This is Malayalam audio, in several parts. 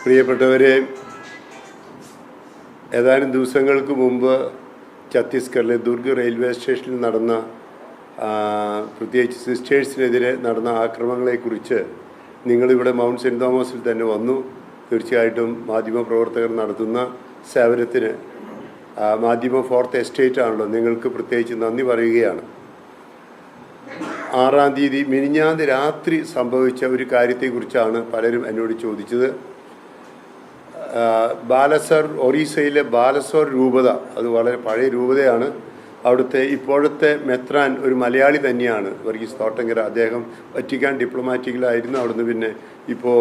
പ്രിയപ്പെട്ടവരെ, ഏതാനും ദിവസങ്ങൾക്ക് മുമ്പ് ഛത്തീസ്ഗഡിലെ ദുർഗ് റെയിൽവേ സ്റ്റേഷനിൽ നടന്ന പ്രത്യേകിച്ച് സിസ്റ്റേഴ്സിനെതിരെ നടന്ന ആക്രമണങ്ങളെക്കുറിച്ച് നിങ്ങളിവിടെ മൗണ്ട് സെൻറ്റ് തോമസിൽ തന്നെ വന്നു. തീർച്ചയായിട്ടും മാധ്യമപ്രവർത്തകർ നടത്തുന്ന സേവനത്തിന് മാധ്യമ ഫോർത്ത് എസ്റ്റേറ്റ് ആണല്ലോ, നിങ്ങൾക്ക് പ്രത്യേകിച്ച് നന്ദി പറയുകയാണ്. 6-ാം തീയതി മിനിഞ്ഞാന്ന് രാത്രി സംഭവിച്ച ഒരു കാര്യത്തെക്കുറിച്ചാണ് പലരും എന്നോട് ചോദിച്ചത്. ബാലസർ, ഒറീസയിലെ ബാലസോർ രൂപത, അത് വളരെ പഴയ രൂപതയാണ്. അവിടുത്തെ ഇപ്പോഴത്തെ മെത്രാൻ ഒരു മലയാളി തന്നെയാണ്, വർഗീസ് തോട്ടങ്കര. അദ്ദേഹം വറ്റിക്കാൻ ഡിപ്ലോമാറ്റിക്കിലായിരുന്നു, അവിടുന്ന് പിന്നെ ഇപ്പോൾ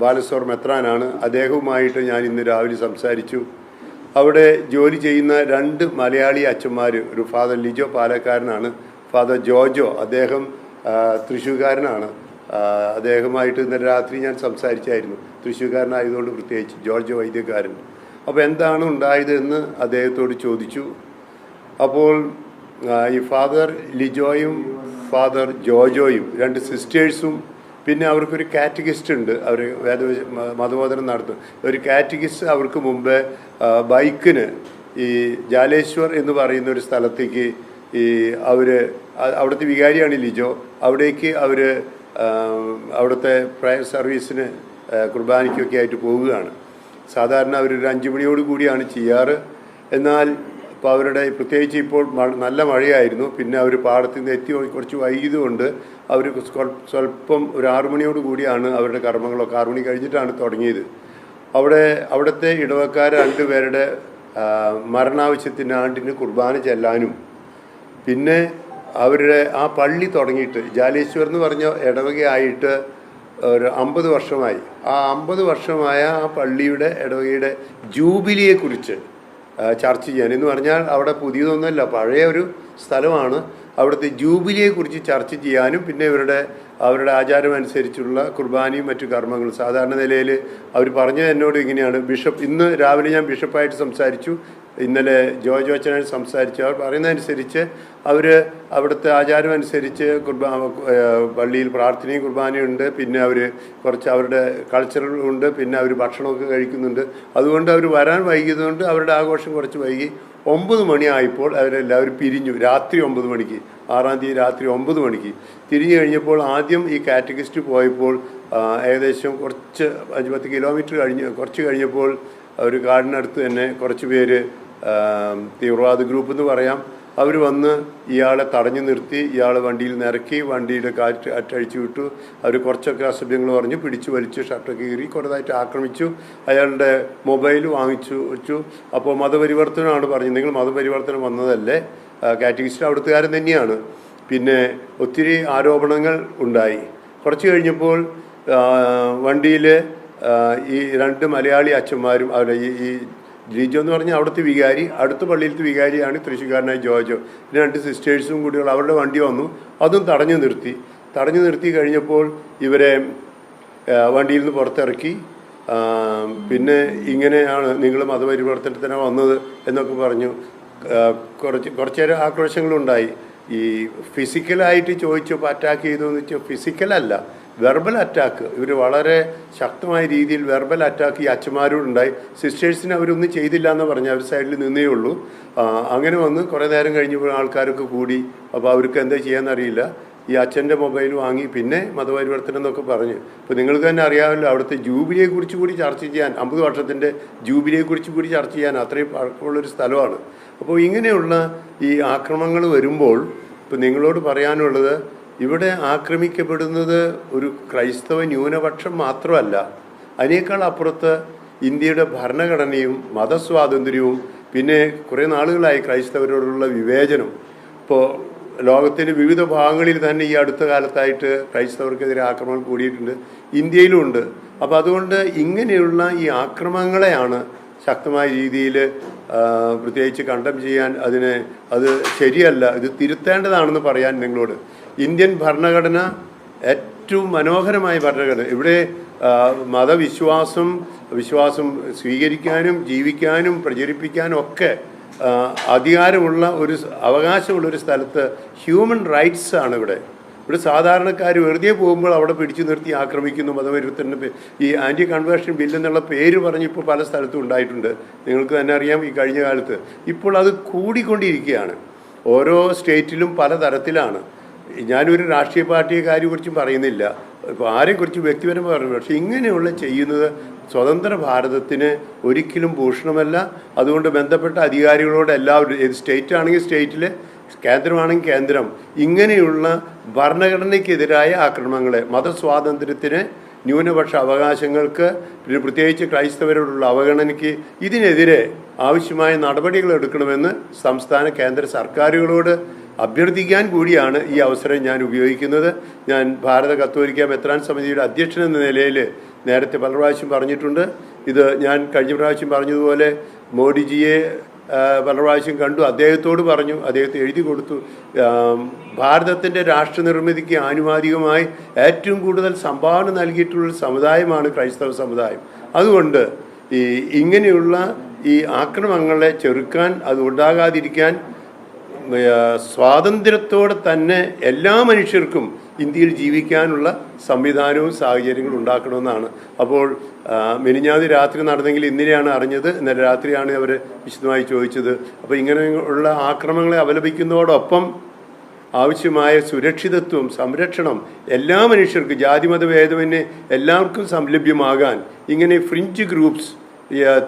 ബാലസോർ മെത്രാനാണ്. അദ്ദേഹവുമായിട്ട് ഞാൻ ഇന്ന് രാവിലെ സംസാരിച്ചു. അവിടെ ജോലി ചെയ്യുന്ന 2 മലയാളി അച്ഛന്മാർ, ഒരു ഫാദർ ലിജോ പാലക്കാരനാണ്, ഫാദർ ജോജോ അദ്ദേഹം തൃശ്ശൂർക്കാരനാണ്. അദ്ദേഹമായിട്ട് ഇന്നലെ രാത്രി ഞാൻ സംസാരിച്ചായിരുന്നു, തൃശ്ശൂർക്കാരനായതുകൊണ്ട് പ്രത്യേകിച്ച്, ജോർജ് വൈദ്യക്കാരൻ. അപ്പോൾ എന്താണ് ഉണ്ടായതെന്ന് അദ്ദേഹത്തോട് ചോദിച്ചു. അപ്പോൾ ഈ ഫാദർ ലിജോയും ഫാദർ ജോജോയും 2 സിസ്റ്റേഴ്സും, പിന്നെ അവർക്കൊരു കാറ്റഗിസ്റ്റ് ഉണ്ട്, അവർ മതബോധനം നടത്തും. ഒരു കാറ്റഗിസ്റ്റ് അവർക്ക് മുമ്പേ ബൈക്കിന് ഈ ജാലേശ്വർ എന്ന് പറയുന്ന ഒരു സ്ഥലത്തേക്ക് അവിടുത്തെ വികാരിയാണ് ലിജോ, അവിടേക്ക് അവർ അവിടുത്തെ പ്രയർ സർവീസിന് കുർബാനയ്ക്കൊക്കെ ആയിട്ട് പോവുകയാണ്. സാധാരണ അവരൊരു 5 മണിയോട് കൂടിയാണ് ചെയ്യാറ്. എന്നാൽ ഇപ്പോൾ അവരുടെ പ്രത്യേകിച്ച് ഇപ്പോൾ നല്ല മഴയായിരുന്നു, പിന്നെ അവർ പാടത്ത് നിന്ന് എത്തി കുറച്ച് വൈകിയതുകൊണ്ട് അവർ സ്വല്പം ഒരു 6 മണിയോട് കൂടിയാണ് അവരുടെ കർമ്മങ്ങളൊക്കെ 6 മണി കഴിഞ്ഞിട്ടാണ് തുടങ്ങിയത്. അവിടുത്തെ ഇടവക്കാർ 2 പേരുടെ മരണാവശ്യത്തിന് ആണ്ടിന് കുർബാന ചെല്ലാനും, പിന്നെ അവരുടെ ആ പള്ളി തുടങ്ങിയിട്ട് ജാലേശ്വർ എന്ന് പറഞ്ഞ ഇടവകയായിട്ട് ഒരു 50 വർഷമായി. ആ 50 വർഷമായ ആ പള്ളിയുടെ ഇടവകയുടെ ജൂബിലിയെക്കുറിച്ച് ചർച്ച ചെയ്യാൻ, എന്ന് പറഞ്ഞാൽ അവിടെ പുതിയതൊന്നുമല്ല, പഴയ ഒരു സ്ഥലമാണ്. അവിടുത്തെ ജൂബിലിയെക്കുറിച്ച് ചർച്ച ചെയ്യാനും, പിന്നെ അവരുടെ ആചാരം അനുസരിച്ചുള്ള കുർബാനയും മറ്റു കർമ്മങ്ങളും സാധാരണ നിലയിൽ അവർ പറഞ്ഞത് എന്നോട് ഇങ്ങനെയാണ്. ഇന്ന് രാവിലെ ഞാൻ ബിഷപ്പായിട്ട് സംസാരിച്ചു, ഇന്നലെ ജോർജ് അച്ഛനായിട്ട് സംസാരിച്ചു. അവർ പറയുന്നതനുസരിച്ച് അവിടുത്തെ ആചാരം അനുസരിച്ച് പള്ളിയിൽ പ്രാർത്ഥനയും കുർബാനയുണ്ട്, പിന്നെ അവർ കുറച്ച് അവരുടെ കൾച്ചറുകളുണ്ട്, പിന്നെ അവർ ഭക്ഷണമൊക്കെ കഴിക്കുന്നുണ്ട്. അതുകൊണ്ട് അവർ വരാൻ വൈകിയതുകൊണ്ട് അവരുടെ ആഘോഷം കുറച്ച് വൈകി. 9 മണിയായപ്പോൾ അവരെല്ലാവരും പിരിഞ്ഞു. രാത്രി 9 മണിക്ക്, 6-ാം തീയതി രാത്രി 9 മണിക്ക് തിരിഞ്ഞു കഴിഞ്ഞപ്പോൾ ആദ്യം ഈ കാറ്റഗിസ്റ്റ് പോയപ്പോൾ ഏകദേശം കുറച്ച് 5-10 കിലോമീറ്റർ കുറച്ച് കഴിഞ്ഞപ്പോൾ ഒരു കാടിനടുത്ത് തന്നെ കുറച്ച് പേര്, തീവ്രവാദ ഗ്രൂപ്പ് എന്ന് പറയാം, അവർ വന്ന് ഇയാളെ തടഞ്ഞു നിർത്തി, ഇയാളെ വണ്ടിയിൽ നിറക്കി, വണ്ടിയുടെ കാറ്റ് അറ്റഴിച്ചു വിട്ടു. അവർ കുറച്ചൊക്കെ അസഭ്യങ്ങൾ പറഞ്ഞു, പിടിച്ചു വലിച്ചു, ഷർട്ടൊക്കെ കീറി കുറേതായിട്ട് ആക്രമിച്ചു. അയാളുടെ മൊബൈൽ വാങ്ങിച്ചു വെച്ചു. അപ്പോൾ മതപരിവർത്തനമാണ് പറഞ്ഞത്. നിങ്ങൾ മതപരിവർത്തനം വന്നതല്ലേ, കാറ്റഗിസ്റ്റ് അവിടുത്തുകാരൻ തന്നെയാണ്. പിന്നെ ഒത്തിരി ആരോപണങ്ങൾ ഉണ്ടായി. കുറച്ച് കഴിഞ്ഞപ്പോൾ വണ്ടിയിൽ ഈ 2 മലയാളി അച്ഛന്മാരും അവരുടെ ഈ ലിജോ എന്ന് പറഞ്ഞാൽ അവിടുത്തെ വികാരി, അടുത്ത പള്ളിയിലത്തെ വികാരിയാണ് തൃശ്ശൂർക്കാരനായ ജോജോ, പിന്നെ 2 സിസ്റ്റേഴ്സും കൂടിയുള്ള അവരുടെ വണ്ടി വന്നു. അതും തടഞ്ഞു നിർത്തി കഴിഞ്ഞപ്പോൾ ഇവരെ വണ്ടിയിൽ നിന്ന് പുറത്തിറക്കി. പിന്നെ ഇങ്ങനെയാണ് നിങ്ങൾ മതപരിവർത്തനത്തിന് വന്നത് എന്നൊക്കെ പറഞ്ഞു. കുറച്ചേരം ആക്രോശങ്ങളുണ്ടായി. ഈ ഫിസിക്കലായിട്ട് ചോദിച്ചപ്പോൾ അറ്റാക്ക് ചെയ്തു എന്ന് വെച്ചാൽ ഫിസിക്കലല്ല, വെർബൽ അറ്റാക്ക്. ഇവർ വളരെ ശക്തമായ രീതിയിൽ വെർബൽ അറ്റാക്ക് ഈ അച്ഛന്മാരോടുണ്ടായി. സിസ്റ്റേഴ്സിന് അവരൊന്നും ചെയ്തില്ല എന്ന് പറഞ്ഞാൽ അവർ സൈഡിൽ നിന്നേ ഉള്ളൂ. അങ്ങനെ വന്ന് കുറേ നേരം കഴിഞ്ഞപ്പോൾ ആൾക്കാരൊക്കെ കൂടി. അപ്പോൾ അവർക്ക് എന്താ ചെയ്യാമെന്നറിയില്ല. ഈ അച്ഛൻ്റെ മൊബൈൽ വാങ്ങി, പിന്നെ മതപരിവർത്തനം എന്നൊക്കെ പറഞ്ഞ്. ഇപ്പോൾ നിങ്ങൾക്ക് തന്നെ അറിയാമല്ലോ, അവിടുത്തെ ജൂബിലിയെക്കുറിച്ച് കൂടി ചർച്ച ചെയ്യാൻ, 50 വർഷത്തിൻ്റെ ജൂബിലിയെക്കുറിച്ച് കൂടി ചർച്ച ചെയ്യാൻ അത്രയും പഴക്കമുള്ളൊരു സ്ഥലമാണ്. അപ്പോൾ ഇങ്ങനെയുള്ള ഈ ആക്രമണങ്ങൾ വരുമ്പോൾ ഇപ്പോൾ നിങ്ങളോട് പറയാനുള്ളത്, ഇവിടെ ആക്രമിക്കപ്പെടുന്നത് ഒരു ക്രൈസ്തവ ന്യൂനപക്ഷം മാത്രമല്ല, അതിനേക്കാൾ അപ്പുറത്ത് ഇന്ത്യയുടെ ഭരണഘടനയും മതസ്വാതന്ത്ര്യവും, പിന്നെ കുറേ നാളുകളായി ക്രൈസ്തവരോടുള്ള വിവേചനം. ഇപ്പോൾ ലോകത്തിൻ്റെ വിവിധ ഭാഗങ്ങളിൽ തന്നെ ഈ അടുത്ത കാലത്തായിട്ട് ക്രൈസ്തവർക്കെതിരെ ആക്രമണം കൂടിയിട്ടുണ്ട്, ഇന്ത്യയിലും ഉണ്ട്. അപ്പോൾ അതുകൊണ്ട് ഇങ്ങനെയുള്ള ഈ ആക്രമണങ്ങളെയാണ് ശക്തമായ രീതിയിൽ പ്രത്യേകിച്ച് കണ്ടം ചെയ്യാൻ, അത് ശരിയല്ല, ഇത് തിരുത്തേണ്ടതാണെന്ന് പറയാൻ നിങ്ങളോട്. ഇന്ത്യൻ ഭരണഘടന ഏറ്റവും മനോഹരമായ ഭരണഘടന. ഇവിടെ മതവിശ്വാസം സ്വീകരിക്കാനും ജീവിക്കാനും പ്രചരിപ്പിക്കാനും ഒക്കെ അധികാരമുള്ള അവകാശമുള്ളൊരു സ്ഥലത്ത് ഹ്യൂമൻ റൈറ്റ്സ് ആണ് ഇവിടെ. ഇവിടെ സാധാരണക്കാർ വെറുതെ പോകുമ്പോൾ അവിടെ പിടിച്ചു നിർത്തി ആക്രമിക്കുന്നു. മതവിരുദ്ധത്തിന് ഈ ആൻറ്റി കൺവേർഷൻ ബില്ല് എന്നുള്ള പേര് പറഞ്ഞ് ഇപ്പോൾ പല സ്ഥലത്തും ഉണ്ടായിട്ടുണ്ട്. നിങ്ങൾക്ക് തന്നെ അറിയാം ഈ കഴിഞ്ഞ കാലത്ത്. ഇപ്പോൾ അത് കൂടിക്കൊണ്ടിരിക്കുകയാണ്. ഓരോ സ്റ്റേറ്റിലും പല തരത്തിലാണ്. ഞാനൊരു രാഷ്ട്രീയ പാർട്ടിയെ കാര്യത്തെക്കുറിച്ചും പറയുന്നില്ല, ഇപ്പോൾ ആരെക്കുറിച്ച് വ്യക്തിപരമായി പറഞ്ഞു. പക്ഷേ ഇങ്ങനെയുള്ള ചെയ്യുന്നത് സ്വതന്ത്ര ഭാരതത്തിന് ഒരിക്കലും ഭൂഷണമല്ല. അതുകൊണ്ട് ബന്ധപ്പെട്ട അധികാരികളോട് എല്ലാവരും, ഏത് സ്റ്റേറ്റ് ആണെങ്കിൽ സ്റ്റേറ്റിൽ, കേന്ദ്രമാണെങ്കിൽ കേന്ദ്രം, ഇങ്ങനെയുള്ള ഭരണഘടനയ്ക്കെതിരായ ആക്രമണങ്ങളെ, മതസ്വാതന്ത്ര്യത്തിന്, ന്യൂനപക്ഷ അവകാശങ്ങൾക്ക്, പിന്നെ പ്രത്യേകിച്ച് ക്രൈസ്തവരോടുള്ള അവഗണനയ്ക്ക്, ഇതിനെതിരെ ആവശ്യമായ നടപടികൾ എടുക്കണമെന്ന് സംസ്ഥാന കേന്ദ്ര സർക്കാരുകളോട് അഭ്യർത്ഥിക്കാൻ കൂടിയാണ് ഈ അവസരം ഞാൻ ഉപയോഗിക്കുന്നത്. ഞാൻ ഭാരത കത്തോലിക്ക മെത്രാൻ സമിതിയുടെ അധ്യക്ഷൻ എന്ന നിലയിൽ നേരത്തെ പല പ്രാവശ്യം പറഞ്ഞിട്ടുണ്ട്. ഇത് ഞാൻ കഴിഞ്ഞ പ്രാവശ്യം പറഞ്ഞതുപോലെ മോഡിജിയെ പല പ്രാവശ്യം കണ്ടു, അദ്ദേഹത്തോട് പറഞ്ഞു, അദ്ദേഹത്തെ എഴുതി കൊടുത്തു. ഭാരതത്തിൻ്റെ രാഷ്ട്ര നിർമ്മിതിക്ക് ആനുപാതികമായി ഏറ്റവും കൂടുതൽ സംഭാവന നൽകിയിട്ടുള്ള സമുദായമാണ് ക്രൈസ്തവ സമുദായം. അതുകൊണ്ട് ഇങ്ങനെയുള്ള ഈ ആക്രമണങ്ങളെ ചെറുക്കാൻ, അത് ഉണ്ടാകാതിരിക്കാൻ സ്വാതന്ത്ര്യത്തോടെ തന്നെ എല്ലാ മനുഷ്യർക്കും ഇന്ത്യയിൽ ജീവിക്കാനുള്ള സംവിധാനവും സാഹചര്യങ്ങളും ഉണ്ടാക്കണമെന്നാണ്. അപ്പോൾ മിനിഞ്ഞാന്ന് രാത്രി നടന്നെങ്കിൽ ഇന്നലെയാണ് അറിഞ്ഞത്. ഇന്നലെ രാത്രിയാണ് അവർ വിശദമായി ചോദിച്ചത്. അപ്പോൾ ഇങ്ങനെയുള്ള ആക്രമണങ്ങളെ അപലപിക്കുന്നതോടൊപ്പം ആവശ്യമായ സുരക്ഷിതത്വം, സംരക്ഷണം എല്ലാ മനുഷ്യർക്കും, ജാതിമത ഭേദമന്യേ എല്ലാവർക്കും ലഭ്യമാകാൻ ഇങ്ങനെ ഫ്രിഞ്ച് ഗ്രൂപ്പ്സ്,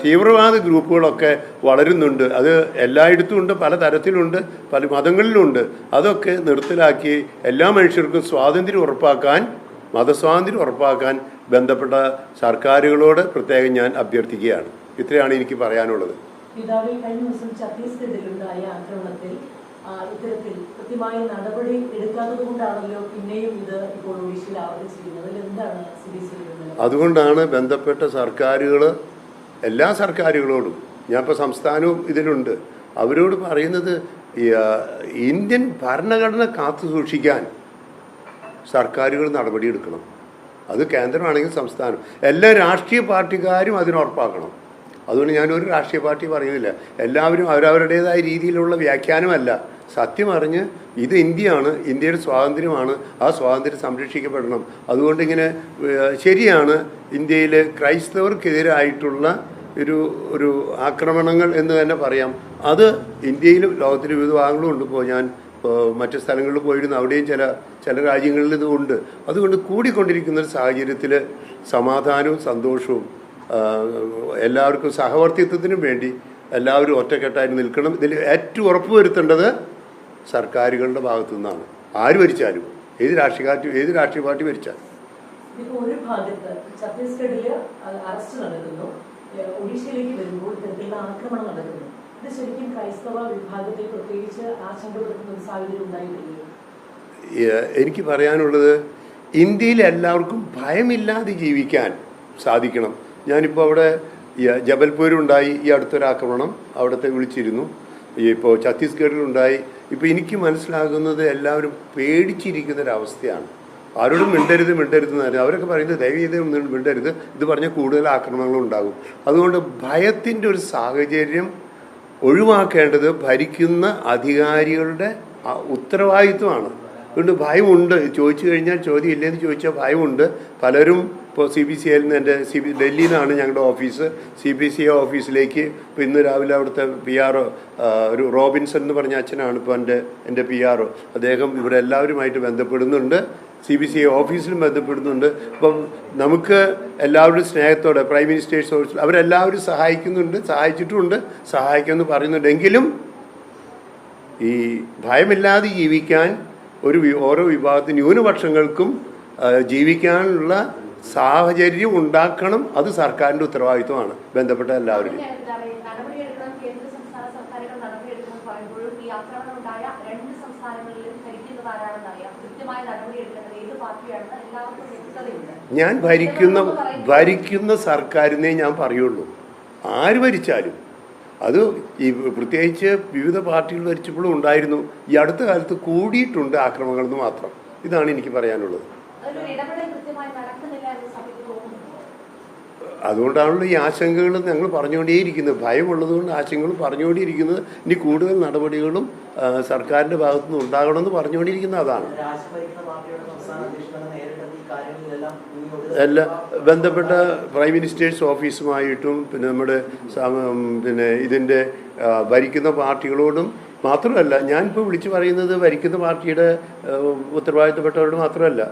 തീവ്രവാദ ഗ്രൂപ്പുകളൊക്കെ വളരുന്നുണ്ട്. അത് എല്ലായിടത്തും ഉണ്ട്, പല തരത്തിലുണ്ട്, പല മതങ്ങളിലുമുണ്ട്. അതൊക്കെ നിർത്തലാക്കി എല്ലാ മനുഷ്യർക്കും സ്വാതന്ത്ര്യം ഉറപ്പാക്കാൻ, മതസ്വാതന്ത്ര്യം ഉറപ്പാക്കാൻ ബന്ധപ്പെട്ട സർക്കാരുകളോട് പ്രത്യേകം ഞാൻ അഭ്യർത്ഥിക്കുകയാണ്. ഇത്രയാണ് എനിക്ക് പറയാനുള്ളത്. പിതാവിൽ കഴിഞ്ഞ ദിവസം ഛത്തീസ്ഗഡിലുണ്ടായ ആക്രമണത്തിൽ ഇത്തരത്തിൽ കൃത്യമായ നടപടി എടുക്കാത്തത് കൊണ്ടാണല്ലോ പിന്നെയും ഇത് ഇപ്പോൾ ഒഡീഷയിൽ ആവർത്തിച്ചിരിക്കുന്നത്. എന്താണ് CBCയുടെ? അതുകൊണ്ടാണ് ബന്ധപ്പെട്ട സർക്കാരുകൾ, എല്ലാ സർക്കാരുകളോടും, ഞാനിപ്പോൾ സംസ്ഥാനവും ഇതിലുണ്ട്, അവരോട് പറയുന്നത് ഇന്ത്യൻ ഭരണഘടന കാത്തു സൂക്ഷിക്കാൻ സർക്കാരുകൾ നടപടിയെടുക്കണം. അത് കേന്ദ്രമാണെങ്കിൽ സംസ്ഥാനം, എല്ലാ രാഷ്ട്രീയ പാർട്ടിക്കാരും അതിനുറപ്പാക്കണം. അതുകൊണ്ട് ഞാനൊരു രാഷ്ട്രീയ പാർട്ടി പറയുന്നില്ല, എല്ലാവരും അവരവരുടേതായ രീതിയിലുള്ള വ്യാഖ്യാനമല്ല, സത്യം അറിഞ്ഞ് ഇത് ഇന്ത്യയാണ്, ഇന്ത്യയുടെ സ്വാതന്ത്ര്യമാണ്, ആ സ്വാതന്ത്ര്യം സംരക്ഷിക്കപ്പെടണം. അതുകൊണ്ട് ഇങ്ങനെ ശരിയാണ്, ഇന്ത്യയിൽ ക്രൈസ്തവർക്കെതിരായിട്ടുള്ള ഒരു ആക്രമണങ്ങൾ എന്ന് തന്നെ പറയാം. അത് ഇന്ത്യയിലും ലോകത്തിലെ വിവിധ ഭാഗങ്ങളും ഉണ്ട്. ഇപ്പോൾ ഞാൻ മറ്റു സ്ഥലങ്ങളിൽ പോയിരുന്നു, അവിടെയും ചില രാജ്യങ്ങളിൽ ഇതുണ്ട്. അതുകൊണ്ട് കൂടിക്കൊണ്ടിരിക്കുന്ന ഒരു സാഹചര്യത്തിൽ സമാധാനവും സന്തോഷവും എല്ലാവർക്കും സഹവർത്തിത്വത്തിനും വേണ്ടി എല്ലാവരും ഒറ്റക്കെട്ടായി നിൽക്കണം. ഇതിൽ ഏറ്റവും ഉറപ്പുവരുത്തേണ്ടത് സർക്കാരുകളുടെ ഭാഗത്തു നിന്നാണ്. ആര് ഭരിച്ചാലും, ഏത് രാഷ്ട്രീയ പാർട്ടി ഭരിച്ചാലും. ഇപ്പോൾ ഒരു ഭാഗത്ത് ഛത്തീസ്ഗഡിൽ അറസ്റ്റ് നടക്കുന്നു, ഒഡീഷയിലേക്ക് വരുമ്പോൾ ഇത്തരത്തിലുള്ള ആക്രമണം നടക്കുന്നു. ഇത് ശരിക്കും ക്രൈസ്തവ വിഭാഗത്തെ പ്രത്യേകിച്ച് ആശങ്കപ്പെടുത്തുന്ന ഒരു സാഹചര്യം ഉണ്ടായിട്ടില്ലേ? എനിക്ക് പറയാനുള്ളത്, ഇന്ത്യയിൽ എല്ലാവർക്കും ഭയമില്ലാതെ ജീവിക്കാൻ സാധിക്കണം. ഞാനിപ്പോൾ അവിടെ ജബൽപൂരുണ്ടായി ഈ അടുത്തൊരാക്രമണം, അവിടുത്തെ വിളിച്ചിരുന്നു. ഇപ്പോൾ ഛത്തീസ്ഗഡിലുണ്ടായി. ഇപ്പോൾ എനിക്ക് മനസ്സിലാകുന്നത് എല്ലാവരും പേടിച്ചിരിക്കുന്നൊരവസ്ഥയാണ്. ആരോടും മിണ്ടരുത് എന്ന് പറഞ്ഞു. അവരൊക്കെ പറയുന്നത് ദയവീത് മിണ്ടരുത്, ഇത് പറഞ്ഞാൽ കൂടുതൽ ആക്രമണങ്ങളുണ്ടാകും. അതുകൊണ്ട് ഭയത്തിൻ്റെ ഒരു സാഹചര്യം ഒഴിവാക്കേണ്ടത് ഭരിക്കുന്ന അധികാരികളുടെ ഉത്തരവാദിത്വമാണ്. അതുകൊണ്ട് ഭയമുണ്ട്. ചോദിച്ചു കഴിഞ്ഞാൽ ചോദ്യം ഇല്ലെന്ന് ചോദിച്ചാൽ ഭയമുണ്ട്. പലരും ഇപ്പോൾ CBCയിൽ നിന്ന് ഡൽഹിയിൽ നിന്നാണ് ഞങ്ങളുടെ ഓഫീസ്, CBCA ഓഫീസിലേക്ക് ഇപ്പോൾ ഇന്ന് രാവിലെ അവിടുത്തെ PRO ഒരു റോബിൻസൺ എന്ന് പറഞ്ഞ അച്ഛനാണ് ഇപ്പോൾ എൻ്റെ PRO. അദ്ദേഹം ഇവിടെ എല്ലാവരുമായിട്ട് ബന്ധപ്പെടുന്നുണ്ട്, CBCA ഓഫീസിലും ബന്ധപ്പെടുന്നുണ്ട്. അപ്പം നമുക്ക് എല്ലാവരും സ്നേഹത്തോടെ പ്രൈം മിനിസ്റ്റേഴ്സ് ഓഫീസിൽ അവരെല്ലാവരും സഹായിച്ചിട്ടുമുണ്ട്, സഹായിക്കുമെന്ന് പറയുന്നുണ്ടെങ്കിലും ഈ ഭയമില്ലാതെ ജീവിക്കാൻ ഓരോ വിഭാഗത്തിന്, ന്യൂനപക്ഷങ്ങൾക്കും ജീവിക്കാനുള്ള സാഹചര്യം ഉണ്ടാക്കണം. അത് സർക്കാരിൻ്റെ ഉത്തരവാദിത്വമാണ്, ബന്ധപ്പെട്ട എല്ലാവരും. ഞാൻ ഭരിക്കുന്ന സർക്കാരിനെ ഞാൻ പറയുള്ളൂ. ആര് ഭരിച്ചാലും അത് ഈ പ്രത്യേകിച്ച് വിവിധ പാർട്ടികൾ ഭരിച്ചപ്പോഴും ഉണ്ടായിരുന്നു. ഈ അടുത്ത കാലത്ത് കൂടിയിട്ടുണ്ട് ആക്രമണങ്ങളെന്ന് മാത്രം. ഇതാണ് എനിക്ക് പറയാനുള്ളത്. അതുകൊണ്ടാണല്ലോ ഈ ആശങ്കകൾ ഞങ്ങൾ പറഞ്ഞുകൊണ്ടേയിരിക്കുന്നത്. ഭയമുള്ളതുകൊണ്ട് ആശങ്കകൾ പറഞ്ഞുകൊണ്ടേയിരിക്കുന്നത്. ഇനി കൂടുതൽ നടപടികളും സർക്കാരിൻ്റെ ഭാഗത്തുനിന്ന് ഉണ്ടാകണമെന്ന് പറഞ്ഞുകൊണ്ടിരിക്കുന്ന അതാണ്. എല്ലാ ബന്ധപ്പെട്ട പ്രൈം മിനിസ്റ്റേഴ്സ് ഓഫീസുമായിട്ടും പിന്നെ നമ്മുടെ പിന്നെ ഇതിൻ്റെ ഭരിക്കുന്ന പാർട്ടികളോടും മാത്രമല്ല, ഞാനിപ്പോൾ വിളിച്ചു പറയുന്നത് ഭരിക്കുന്ന പാർട്ടിയുടെ ഉത്തരവാദിത്തപ്പെട്ടവരോട് മാത്രമല്ല,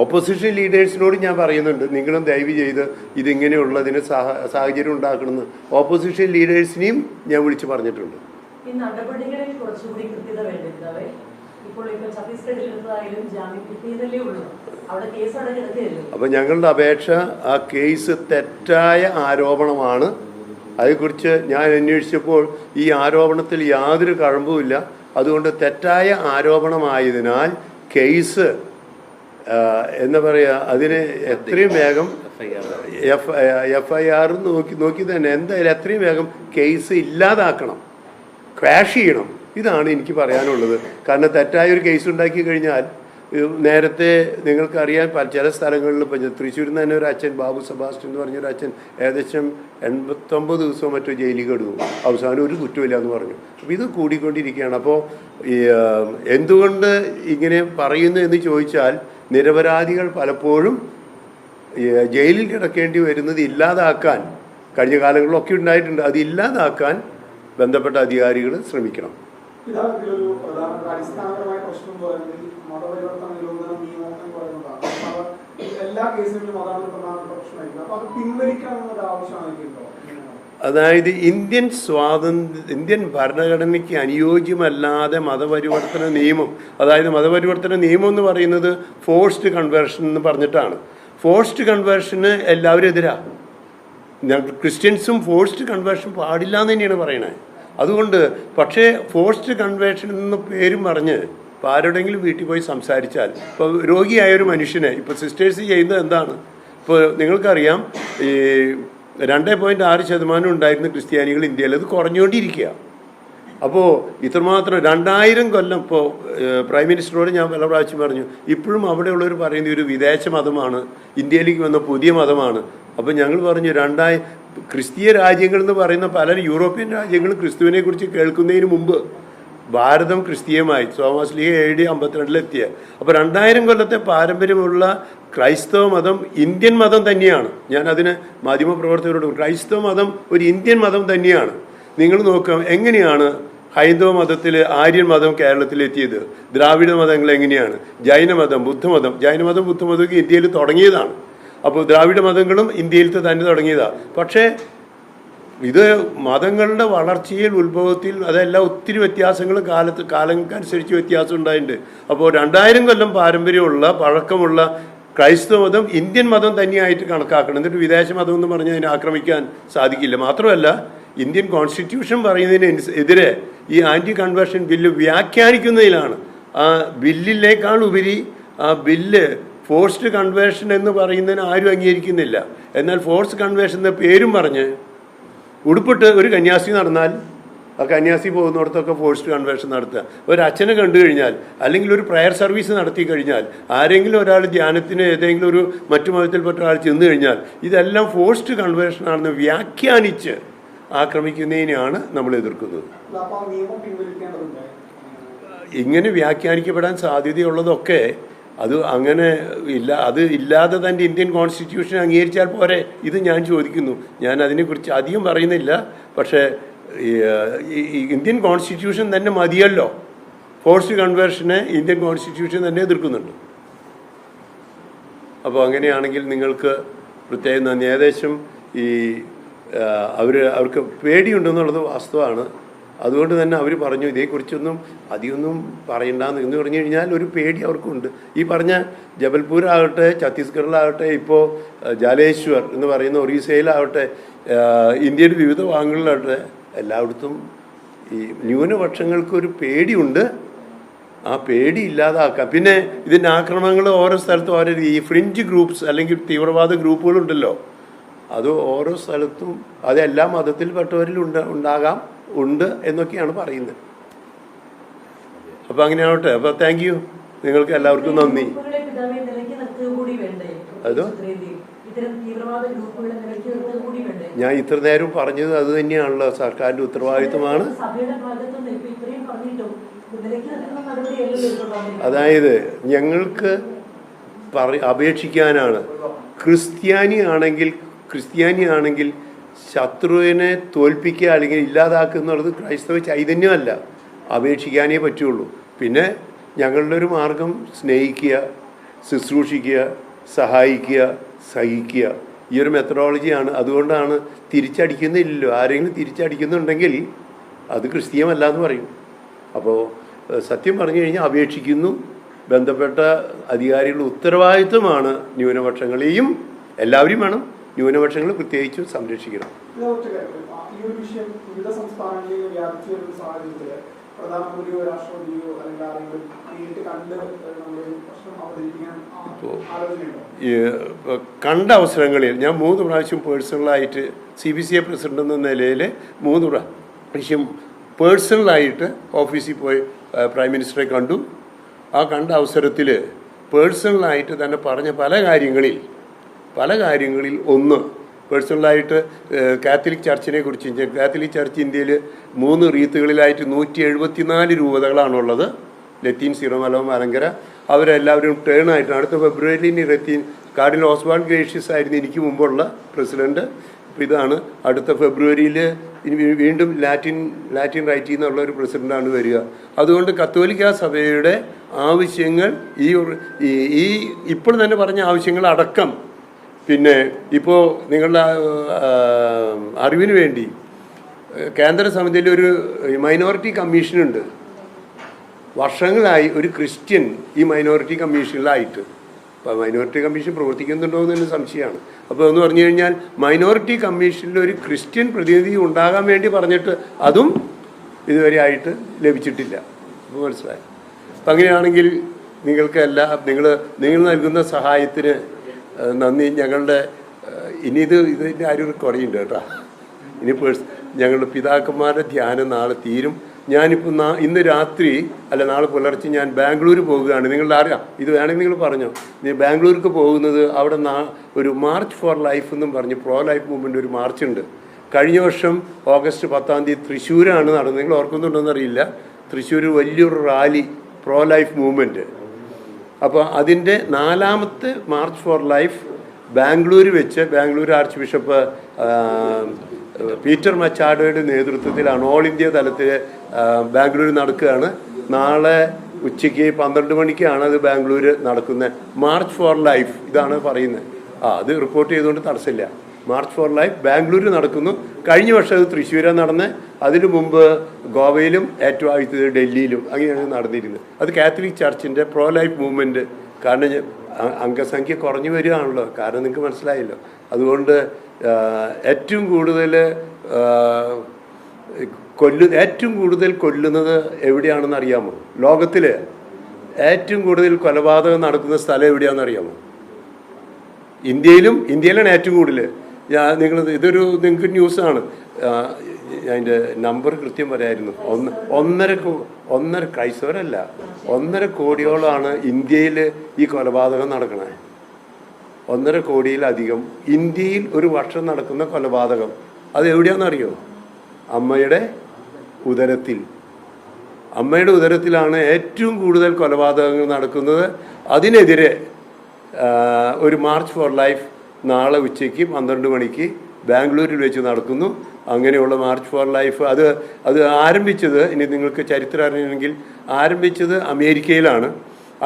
ഓപ്പോസിഷൻ ലീഡേഴ്സിനോട് ഞാൻ പറയുന്നുണ്ട്, നിങ്ങളും ദയവ് ചെയ്ത് ഇതിങ്ങനെയുള്ളതിന് സാഹചര്യം ഉണ്ടാക്കണമെന്ന് ഓപ്പോസിഷൻ ലീഡേഴ്സിനെയും ഞാൻ വിളിച്ചു പറഞ്ഞിട്ടുണ്ട്. ഈ നടപടികളിൽ കുറച്ചുകൂടി കൃത്യത വേണ്ടത്. ഇപ്പോൾ ഛത്തീസ്ഗഡിൽ എടുത്തതായാലും ജാമ്യം കിട്ടിയതല്ലേ ഉള്ളൂ, അവിടെ കേസ് അവിടെ കിടക്കുകയല്ലേ. അപ്പം ഞങ്ങളുടെ അപേക്ഷ, ആ കേസ് തെറ്റായ ആരോപണമാണ്. അതേക്കുറിച്ച് ഞാൻ അന്വേഷിച്ചപ്പോൾ ഈ ആരോപണത്തിൽ യാതൊരു കഴമ്പുമില്ല. അതുകൊണ്ട് തെറ്റായ ആരോപണമായതിനാൽ കേസ് എന്താ പറയുക, അതിന് എത്രയും വേഗം FIR നോക്കി തന്നെ എന്തായാലും എത്രയും വേഗം കേസ് ഇല്ലാതാക്കണം, ക്വാഷ് ചെയ്യണം. ഇതാണ് എനിക്ക് പറയാനുള്ളത്. കാരണം തെറ്റായൊരു കേസ് ഉണ്ടാക്കി കഴിഞ്ഞാൽ, നേരത്തെ നിങ്ങൾക്കറിയാൻ ചില സ്ഥലങ്ങളിൽ ഇപ്പം തൃശ്ശൂരിൽ നിന്ന് തന്നെ ഒരു അച്ഛൻ, ബാബു സെബാസ്റ്റ്യൻ എന്ന് പറഞ്ഞൊരു അച്ഛൻ ഏകദേശം 89 ദിവസവും മറ്റോ ജയിലിൽ കിടന്നു, അവസാനം ഒരു കുറ്റമില്ല എന്ന് പറഞ്ഞു. അപ്പോൾ ഇത് കൂടിക്കൊണ്ടിരിക്കുകയാണ്. അപ്പോൾ എന്തുകൊണ്ട് ഇങ്ങനെ പറയുന്നു എന്ന് ചോദിച്ചാൽ, നിരപരാധികൾ പലപ്പോഴും ജയിലിൽ കിടക്കേണ്ടി വരുന്നത് ഇല്ലാതാക്കാൻ കഴിഞ്ഞ കാലങ്ങളിലൊക്കെ ഉണ്ടായിട്ടുണ്ട്. അത് ഇല്ലാതാക്കാൻ ബന്ധപ്പെട്ട അധികാരികൾ ശ്രമിക്കണം. അടിസ്ഥാനപരമായ പ്രശ്നം മതപരിവർത്തന നിരോധന നിയമം എന്ന് പറയുന്നതാണ്. എല്ലാ കേസുകളിലും അതാണ് പ്രധാനപ്പെട്ട പ്രശ്നമായിരിക്കും. അപ്പൊ അത് പിൻവലിക്കാനുള്ള ആവശ്യമായിരിക്കുമല്ലോ. അതായത് ഇന്ത്യൻ ഭരണഘടനയ്ക്ക് അനുയോജ്യമല്ലാതെ മതപരിവർത്തന നിയമം, അതായത് മതപരിവർത്തന നിയമം എന്ന് പറയുന്നത് ഫോഴ്സ്ഡ് കൺവേർഷൻ എന്ന് പറഞ്ഞിട്ടാണ്. ഫോഴ്സ്ഡ് കൺവേർഷന് എല്ലാവരും എതിരാണ്. ക്രിസ്ത്യൻസും ഫോഴ്സ്ഡ് കൺവേർഷൻ പാടില്ല എന്ന് തന്നെയാണ് പറയണത്. അതുകൊണ്ട് പക്ഷേ ഫോഴ്സ്ഡ് കൺവേർഷൻ എന്ന പേരും പറഞ്ഞ് ഇപ്പോൾ ആരുടെങ്കിലും വീട്ടിൽ പോയി സംസാരിച്ചാൽ, ഇപ്പോൾ രോഗിയായൊരു മനുഷ്യനെ ഇപ്പോൾ സിസ്റ്റേഴ്സ് ചെയ്യുന്നത് എന്താണ്? ഇപ്പോൾ നിങ്ങൾക്കറിയാം, ഈ 2.6% ഉണ്ടായിരുന്ന ക്രിസ്ത്യാനികൾ ഇന്ത്യയിൽ, അത് കുറഞ്ഞുകൊണ്ടിരിക്കുക. അപ്പോൾ ഇത്രമാത്രം 2000 കൊല്ലം, ഇപ്പോൾ പ്രൈം മിനിസ്റ്ററോട് ഞാൻ പല പ്രാവശ്യം പറഞ്ഞു, ഇപ്പോഴും അവിടെയുള്ളവർ പറയുന്ന ഒരു വിദേശ മതമാണ്, ഇന്ത്യയിലേക്ക് വന്ന പുതിയ മതമാണ്. അപ്പോൾ ഞങ്ങൾ പറഞ്ഞു, ക്രിസ്തീയ രാജ്യങ്ങൾ എന്ന് പറയുന്ന പല യൂറോപ്യൻ രാജ്യങ്ങളും ക്രിസ്തുവിനെ കുറിച്ച് കേൾക്കുന്നതിന് മുമ്പ് ഭാരതം ക്രിസ്തീയമായി തോമസ് ലീഗ AD 52 അപ്പോൾ 2000 കൊല്ലത്തെ പാരമ്പര്യമുള്ള ക്രൈസ്തവ മതം ഇന്ത്യൻ മതം തന്നെയാണ്. ഞാൻ അതിന് മാധ്യമപ്രവർത്തകരോട്, ക്രൈസ്തവ മതം ഒരു ഇന്ത്യൻ മതം തന്നെയാണ്. നിങ്ങൾ നോക്കാം, എങ്ങനെയാണ് ഹൈന്ദവ മതത്തിൽ ആര്യൻ മതം കേരളത്തിലെത്തിയത്? ദ്രാവിഡ മതങ്ങൾ എങ്ങനെയാണ്? ജൈനമതം, ബുദ്ധമതം, ബുദ്ധമതമൊക്കെ ഇന്ത്യയിൽ തുടങ്ങിയതാണ്. അപ്പോൾ ദ്രാവിഡ മതങ്ങളും ഇന്ത്യയിലത്തെ തന്നെ തുടങ്ങിയതാണ്. പക്ഷേ ഇത് മതങ്ങളുടെ വളർച്ചയിൽ, ഉത്ഭവത്തിൽ അതെല്ലാം ഒത്തിരി വ്യത്യാസങ്ങൾ കാലങ്ങൾക്കനുസരിച്ച് വ്യത്യാസം ഉണ്ടായിട്ടുണ്ട്. അപ്പോൾ 2000 കൊല്ലം പാരമ്പര്യമുള്ള പഴക്കമുള്ള ക്രൈസ്തവ മതം ഇന്ത്യൻ മതം തന്നെയായിട്ട് കണക്കാക്കണം. എന്നിട്ട് വിദേശ മതം എന്ന് പറഞ്ഞ് അതിനെ ആക്രമിക്കാൻ സാധിക്കില്ല. മാത്രമല്ല, ഇന്ത്യൻ കോൺസ്റ്റിറ്റ്യൂഷൻ പറയുന്നതിന് എതിരെ ഈ ആൻറ്റി കൺവേർഷൻ ബില്ല് വ്യാഖ്യാനിക്കുന്നതിലാണ്. ആ ബില്ലിനേക്കാൾ ഉപരി ആ ബില്ല് ഫോഴ്സ്ഡ് കൺവേർഷൻ എന്ന് പറയുന്നതിന് ആരും അംഗീകരിക്കുന്നില്ല. എന്നാൽ ഫോഴ്സ് കൺവേർഷൻ എന്ന പേരും പറഞ്ഞ് ഉടുപ്പിട്ട് ഒരു കന്യാസ്ത്രീ നടന്നാൽ ആ കന്യാസ്ത്രീ പോകുന്നിടത്തൊക്കെ ഫോഴ്സ്ഡ് കൺവേർഷൻ നടത്തുക. ഒരു അച്ഛനെ കണ്ടു കഴിഞ്ഞാൽ, അല്ലെങ്കിൽ ഒരു പ്രയർ സർവീസ് നടത്തി കഴിഞ്ഞാൽ, ആരെങ്കിലും ഒരാൾ ധ്യാനത്തിന് ഏതെങ്കിലും ഒരു മറ്റു മതത്തിൽപ്പെട്ട ഒരാൾ ചെന്ന് കഴിഞ്ഞാൽ, ഇതെല്ലാം ഫോഴ്സ്ഡ് കൺവേർഷൻ ആണെന്ന് വ്യാഖ്യാനിച്ച് ആക്രമിക്കുന്നതിനെയാണ് നമ്മൾ എതിർക്കുന്നത്. ഇങ്ങനെ വ്യാഖ്യാനിക്കപ്പെടാൻ സാധ്യതയുള്ളതൊക്കെ അത് അങ്ങനെ അത് ഇല്ലാതെ തന്നെ ഇന്ത്യൻ കോൺസ്റ്റിറ്റ്യൂഷൻ അംഗീകരിച്ചാൽ പോരെ? ഇത് ഞാൻ ചോദിക്കുന്നു. ഞാൻ അതിനെക്കുറിച്ച് അധികം പറയുന്നില്ല. പക്ഷേ ഇന്ത്യൻ കോൺസ്റ്റിറ്റ്യൂഷൻ തന്നെ മതിയല്ലോ. ഫോഴ്സ്ഡ് കൺവേർഷനെ ഇന്ത്യൻ കോൺസ്റ്റിറ്റ്യൂഷൻ തന്നെ എതിർക്കുന്നുണ്ട്. അപ്പോൾ അങ്ങനെയാണെങ്കിൽ നിങ്ങൾക്ക് പ്രത്യേകം നന്ദി. ഏകദേശം അവർക്ക് പേടിയുണ്ടെന്നുള്ളത് വാസ്തവമാണ്. അതുകൊണ്ട് തന്നെ അവർ പറഞ്ഞു, ഇതേക്കുറിച്ചൊന്നും അധികമൊന്നും പറയണ്ടെന്ന് എന്ന് പറഞ്ഞു കഴിഞ്ഞാൽ ഒരു പേടി അവർക്കുണ്ട്. ഈ പറഞ്ഞ ജബൽപൂരാകട്ടെ, ഛത്തീസ്ഗഡിലാകട്ടെ, ഇപ്പോൾ ജാലേശ്വർ എന്ന് പറയുന്ന ഒറീസയിലാവട്ടെ, ഇന്ത്യയുടെ വിവിധ ഭാഗങ്ങളിലാവട്ടെ, എല്ലായിടത്തും ഈ ന്യൂനപക്ഷങ്ങൾക്കൊരു പേടിയുണ്ട്. ആ പേടി ഇല്ലാതാക്കാം. പിന്നെ ഇതിൻ്റെ ആക്രമണങ്ങൾ ഓരോ സ്ഥലത്തും ഓരോ ഈ ഫ്രിഞ്ച് ഗ്രൂപ്പ്സ് അല്ലെങ്കിൽ തീവ്രവാദ ഗ്രൂപ്പുകളുണ്ടല്ലോ, അത് ഓരോ സ്ഥലത്തും അത് എല്ലാ മതത്തിൽപ്പെട്ടവരിൽ ഉണ്ട് എന്നൊക്കെയാണ് പറയുന്നത്. അപ്പോൾ അങ്ങനെയാവട്ടെ. അപ്പോൾ താങ്ക് യു, നിങ്ങൾക്ക് എല്ലാവർക്കും നന്ദി. അതോ ഞാൻ ഇത്ര നേരം പറഞ്ഞത് അത് തന്നെയാണല്ലോ, സർക്കാരിൻ്റെ ഉത്തരവാദിത്വമാണ്. അതിലേക്ക് നടക്കുന്ന നടപടിയല്ലല്ലോ ഇപ്പോൾ വന്നിരിക്കുന്നത്. അതായത് ഞങ്ങൾക്ക് അപേക്ഷിക്കാനാണ്. ക്രിസ്ത്യാനിയാണെങ്കിൽ ശത്രുവിനെ തോൽപ്പിക്കുക അല്ലെങ്കിൽ ഇല്ലാതാക്കുക എന്നുള്ളത് ക്രൈസ്തവ ചൈതന്യമല്ല. അപേക്ഷിക്കാനേ പറ്റുള്ളൂ. പിന്നെ ഞങ്ങളുടെ ഒരു മാർഗം സ്നേഹിക്കുക, ശുശ്രൂഷിക്കുക, സഹായിക്കുക, സഹിക്കുക. ഈ ഒരു മെത്തഡോളജിയാണ്. അതുകൊണ്ടാണ് തിരിച്ചടിക്കുന്നില്ലല്ലോ. ആരെങ്കിലും തിരിച്ചടിക്കുന്നുണ്ടെങ്കിൽ അത് ക്രിസ്തീയമല്ല എന്ന് പറയും. അപ്പോൾ സത്യം പറഞ്ഞു കഴിഞ്ഞാൽ അപേക്ഷിക്കുന്നു. ബന്ധപ്പെട്ട അധികാരികളുടെ ഉത്തരവാദിത്വമാണ് ന്യൂനപക്ഷങ്ങളെയും എല്ലാവരും വേണം, ന്യൂനപക്ഷങ്ങൾ പ്രത്യേകിച്ചും സംരക്ഷിക്കണം. ഈ ഒരു വിഷയം വിവിധ സംസ്ഥാനങ്ങളിലേക്ക് വ്യാപിച്ചു വരുന്ന സാഹചര്യത്തിൽ പ്രധാനമന്ത്രിയോ രാഷ്ട്രപതിയോ അല്ലെങ്കിൽ ആരെങ്കിലും നേരിട്ട് കണ്ട് നമ്മുടെ പ്രശ്നം അവതരിപ്പിക്കാൻ ആലോചനയുണ്ടോ? കണ്ട അവസരങ്ങളിൽ ഞാൻ 3 പ്രാവശ്യം പേഴ്സണലായിട്ട് CBCA പ്രസിഡന്റ് എന്ന നിലയിൽ 3 പ്രാവശ്യം പേഴ്സണലായിട്ട് ഓഫീസിൽ പോയി പ്രൈം മിനിസ്റ്ററെ കണ്ടു. ആ കണ്ട അവസരത്തിൽ പേഴ്സണലായിട്ട് തന്നെ പറഞ്ഞ പല കാര്യങ്ങളിൽ ഒന്ന് പേഴ്സണലായിട്ട് കാത്തലിക് ചർച്ചിനെ കുറിച്ച്. കാത്തലിക് ചർച്ച് ഇന്ത്യയിൽ 3 റീത്തുകളിലായിട്ട് 174 രൂപതകളാണുള്ളത്. ലത്തീൻ, സീറോ മലബാർ, മലങ്കര. അവരെല്ലാവരും ടേണായിട്ടാണ്. അടുത്ത ഫെബ്രുവരിയിൽ ലത്തീൻ കാർഡിനൽ ഓസ്വാൾഡ് ഗ്രേഷ്യസ് ആയിരുന്നു എനിക്ക് മുമ്പുള്ള പ്രസിഡന്റ്. അപ്പോൾ ഇതാണ് അടുത്ത ഫെബ്രുവരിയിൽ വീണ്ടും ലാറ്റിൻ റൈറ്റിൽ നിന്നുള്ള ഒരു പ്രസിഡന്റാണ് വരിക. അതുകൊണ്ട് കത്തോലിക്ക സഭയുടെ ആവശ്യങ്ങൾ ഈ ഇപ്പോൾ തന്നെ പറഞ്ഞ ആവശ്യങ്ങൾ അടക്കം, പിന്നെ ഇപ്പോൾ നിങ്ങളുടെ അറിവിന് വേണ്ടി കേന്ദ്ര സമിതിയിൽ ഒരു മൈനോറിറ്റി കമ്മീഷനുണ്ട്. വർഷങ്ങളായി ഒരു ക്രിസ്ത്യൻ ഈ മൈനോറിറ്റി കമ്മീഷനിലായിട്ട്. അപ്പോൾ മൈനോറിറ്റി കമ്മീഷൻ പ്രവർത്തിക്കുന്നുണ്ടോ എന്ന് സംശയമാണ്. അപ്പോൾ എന്ന് പറഞ്ഞു കഴിഞ്ഞാൽ മൈനോറിറ്റി കമ്മീഷനിൽ ഒരു ക്രിസ്ത്യൻ പ്രതിനിധി ഉണ്ടാകാൻ വേണ്ടി പറഞ്ഞിട്ട് അതും ഇതുവരെ ആയിട്ട് ലഭിച്ചിട്ടില്ല. അപ്പോൾ മനസ്സിലായി. അപ്പം അങ്ങനെയാണെങ്കിൽ നിങ്ങൾ നൽകുന്ന സഹായത്തിന് നന്ദി. ഞങ്ങളുടെ ഇതിൻ്റെ ആരും കുറയുണ്ട് കേട്ടോ. ഇനി ഞങ്ങളുടെ പിതാക്കന്മാരുടെ ധ്യാനം നാളെ തീരും. ഞാനിപ്പോൾ ഇന്ന് രാത്രി അല്ല നാളെ പുലർച്ചെ ഞാൻ ബാംഗ്ലൂർ പോകുകയാണ്. നിങ്ങളുടെ അറിയാം, ഇത് വേണമെങ്കിൽ നിങ്ങൾ പറഞ്ഞോ. ബാംഗ്ലൂർക്ക് പോകുന്നത് അവിടെ ഒരു മാർച്ച് ഫോർ ലൈഫ് എന്നും പറഞ്ഞ് പ്രോ ലൈഫ് മൂവ്മെൻ്റ് ഒരു മാർച്ചുണ്ട്. കഴിഞ്ഞ വർഷം ഓഗസ്റ്റ് 10-ാം തീയതി തൃശ്ശൂരാണ് നടന്നത്. നിങ്ങൾ ഓർക്കുന്നുണ്ടോയെന്ന് അറിയില്ല. തൃശ്ശൂർ വലിയൊരു റാലി പ്രോ ലൈഫ് മൂവ്മെൻറ്റ്. അപ്പോൾ അതിൻ്റെ 4ാമത്തെ മാർച്ച് ഫോർ ലൈഫ് ബാംഗ്ലൂർ വെച്ച് ബാംഗ്ലൂർ ആർച്ച് ബിഷപ്പ് പീറ്റർ മച്ചാഡോയുടെ നേതൃത്വത്തിലാണ് ഓൾ ഇന്ത്യ തലത്തിൽ ബാംഗ്ലൂർ നടക്കുകയാണ്. നാളെ ഉച്ചയ്ക്ക് 12 മണിക്കാണ് അത് ബാംഗ്ലൂർ നടക്കുന്നത്. മാർച്ച് ഫോർ ലൈഫ് ഇതാണ് പറയുന്നത്. അത് റിപ്പോർട്ട് ചെയ്തുകൊണ്ട് തടസ്സമില്ല. മാർച്ച് ഫോർ ലൈഫ് ബാംഗ്ലൂർ നടക്കുന്നു. കഴിഞ്ഞ വർഷം അത് തൃശ്ശൂരാണ് നടന്നത്. അതിനു മുമ്പ് ഗോവയിലും ഏറ്റവും ആദ്യത്തേത് ഡൽഹിയിലും അങ്ങനെയാണ് നടന്നിരുന്നത്. അത് കാത്തലിക് ചർച്ചിൻ്റെ പ്രോ ലൈഫ് മൂവ്മെൻറ്റ്. കാരണം അംഗസംഖ്യ കുറഞ്ഞു വരികയാണല്ലോ. കാരണം നിങ്ങൾക്ക് മനസ്സിലായല്ലോ. അതുകൊണ്ട് ഏറ്റവും കൂടുതൽ കൊല്ലുന്നത് എവിടെയാണെന്ന് അറിയാമോ? ലോകത്തിൽ ഏറ്റവും കൂടുതൽ കൊലപാതകം നടക്കുന്ന സ്ഥലം എവിടെയാണെന്ന് അറിയാമോ? ഇന്ത്യയിലാണ് ഏറ്റവും കൂടുതൽ. നിങ്ങൾക്ക് ന്യൂസാണ്. അതിൻ്റെ നമ്പർ കൃത്യം പറയായിരുന്നു. 1.5 ക്രൈസ്തവരല്ല, 1.5 കോടിയോളമാണ് ഇന്ത്യയിൽ ഈ കൊലപാതകം നടക്കണേ. 1.5 കോടിയിലധികം ഇന്ത്യയിൽ ഒരു വർഷം നടക്കുന്ന കൊലപാതകം. അത് എവിടെയാണെന്നറിയോ? അമ്മയുടെ ഉദരത്തിലാണ് ഏറ്റവും കൂടുതൽ കൊലപാതകങ്ങൾ നടക്കുന്നത്. അതിനെതിരെ ഒരു മാർച്ച് ഫോർ ലൈഫ് നാളെ ഉച്ചയ്ക്ക് 12 മണിക്ക് ബാംഗ്ലൂരിൽ വെച്ച് നടക്കുന്നു. അങ്ങനെയുള്ള മാർച്ച് ഫോർ ലൈഫ് അത് ആരംഭിച്ചത്, ഇനി നിങ്ങൾക്ക് ചരിത്രം അറിയണമെങ്കിൽ, ആരംഭിച്ചത് അമേരിക്കയിലാണ്.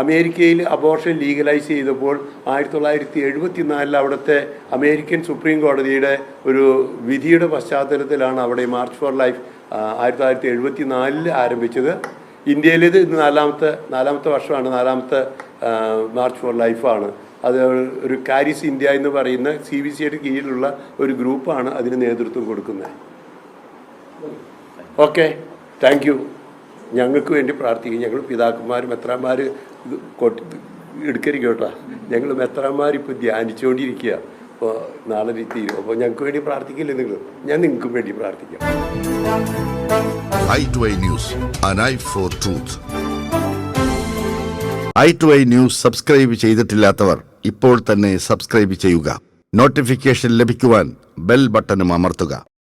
അമേരിക്കയിൽ അബോർഷൻ ലീഗലൈസ് ചെയ്തപ്പോൾ 1974 അവിടുത്തെ അമേരിക്കൻ സുപ്രീം കോടതിയുടെ ഒരു വിധിയുടെ പശ്ചാത്തലത്തിലാണ് അവിടെ മാർച്ച് ഫോർ ലൈഫ് 1974 ആരംഭിച്ചത്. ഇന്ത്യയിലേത് ഇന്ന് നാലാമത്തെ വർഷമാണ്. 4ാമത്തെ മാർച്ച് ഫോർ ലൈഫാണ്. അത് ഒരു കാരിസ് ഇന്ത്യ എന്ന് പറയുന്ന CBCയുടെ കീഴിലുള്ള ഒരു ഗ്രൂപ്പാണ് അതിന് നേതൃത്വം കൊടുക്കുന്നത്. Okay, thank you. ഞങ്ങൾക്ക് വേണ്ടി പ്രാർത്ഥിക്കും. ഞങ്ങൾ പിതാക്കന്മാരും മെത്രാന്മാർ എടുക്കരിക്കും കേട്ടോ. ഞങ്ങൾ മെത്രാന്മാരിപ്പോൾ ധ്യാനിച്ചുകൊണ്ടിരിക്കുക. അപ്പോൾ നാളെ തീരും. അപ്പോൾ ഞങ്ങൾക്ക് വേണ്ടി പ്രാർത്ഥിക്കില്ലേ നിങ്ങൾ? ഞാൻ നിങ്ങൾക്കും വേണ്ടി പ്രാർത്ഥിക്കാം. i2i News, an eye for truth. i2i News subscribe ചെയ്തിട്ടില്ലാത്തവർ ഇപ്പോൾ തന്നെ സബ്സ്ക്രൈബ് ചെയ്യുക. നോട്ടിഫിക്കേഷൻ ലഭിക്കുവാൻ ബെൽ ബട്ടണും അമർത്തുക.